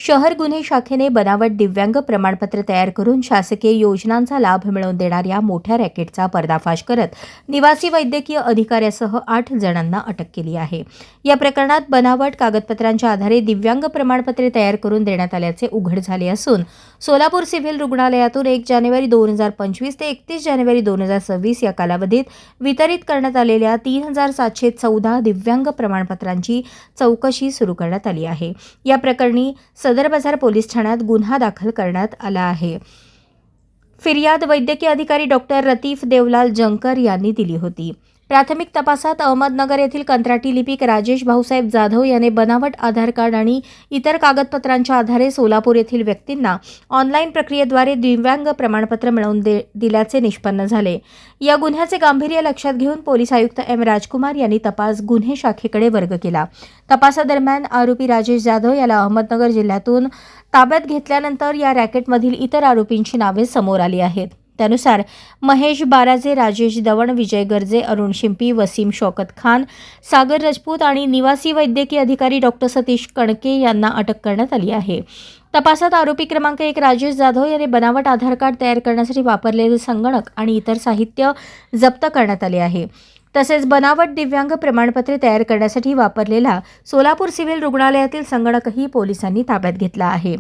शहर गुन्हे शाखेने बनावट दिव्यांग प्रमाणपत्र तयार करून शासकीय योजनांचा लाभ मिळवून देणाऱ्या मोठ्या रॅकेटचा पर्दाफाश करत निवासी वैद्यकीय अधिकाऱ्यासह 8 जणांना अटक केली आहे। या प्रकरणात बनावट कागदपत्रांच्या आधारे दिव्यांग प्रमाणपत्रे तयार करून देण्यात आल्याचे उघड झाले असून सोलापूर सिव्हिल रुग्णालयातून 1 जानेवारी 2025 ते 31 जानेवारी 2026 या कालावधीत वितरित करण्यात आलेल्या 3714 दिव्यांग प्रमाणपत्रांची चौकशी सुरू करण्यात आली आहे। या प्रकरणी सदर बाजार पोलीस ठाण्यात गुन्हा दाखल करण्यात आला आहे। फिर्याद वैद्यकीय अधिकारी डॉक्टर रतीफ देवलाल जंकर यांनी दिली होती। प्राथमिक तपासात अहमदनगर येथील कंत्राटी लिपिक राजेश भाऊसाहेब जाधव याने बनावट आधार कार्ड आणि इतर कागदपत्रांच्या आधारे सोलापूर येथील व्यक्तींना ऑनलाईन प्रक्रियेद्वारे दिव्यांग प्रमाणपत्र मिळवून दिल्याचे निष्पन्न झाले। या गुन्ह्याचे गांभीर्य लक्षात घेऊन पोलीस आयुक्त एम राजकुमार यांनी तपास गुन्हे शाखेकडे वर्ग केला। तपासादरम्यान आरोपी राजेश जाधव याला अहमदनगर जिल्ह्यातून ताब्यात घेतल्यानंतर या रॅकेटमधील इतर आरोपींची नावे समोर आली आहेत। त्यानुसार महेश बाराजे, राजेश दवण, विजय गर्जे, अरुण शिंपी, वसीम शौकत खान, सागर राजपूत आणि निवासी वैद्यकीय अधिकारी डॉक्टर सतीश कणके यांना अटक करण्यात आली आहे। तपासात आरोपी क्रमांक 1 राजेश जाधव याने बनावट आधार कार्ड तयार करण्यासाठी वापरलेले संगणक आणि इतर साहित्य जप्त करण्यात आले आहे। तसेच बनावट दिव्यांग प्रमाणपत्रे तयार करण्यासाठी वापरलेला सोलापूर सिव्हिल रुग्णालयातील संगणकही पोलिसांनी ताब्यात घेतला आहे।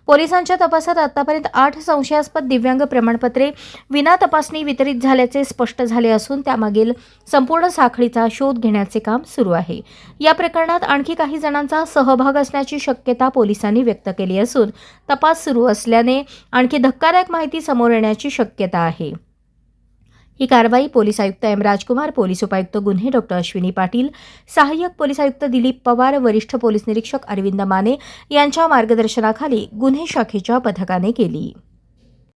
पोलिसांच्या तपासात आतापर्यंत 8 संशयास्पद दिव्यांग प्रमाणपत्रे विना तपासणी वितरित झाल्याचे स्पष्ट झाले असून त्यामागील संपूर्ण साखळीचा शोध घेण्याचे काम सुरू आहे। या प्रकरणात आणखी काही जणांचा सहभाग असण्याची शक्यता पोलिसांनी व्यक्त केली असून तपास सुरू असल्याने आणखी धक्कादायक माहिती समोर येण्याची शक्यता आहे। ही कारवाई पोलीस आयुक्त एम राजकुमार, पोलीस उपायुक्त गुन्हे डॉक्टर अश्विनी पाटील, सहाय्यक पोलीस आयुक्त दिलीप पवार, वरिष्ठ पोलीस निरीक्षक अरविंद माने यांच्या मार्गदर्शनाखाली गुन्हे शाखेच्या पथकाने केली।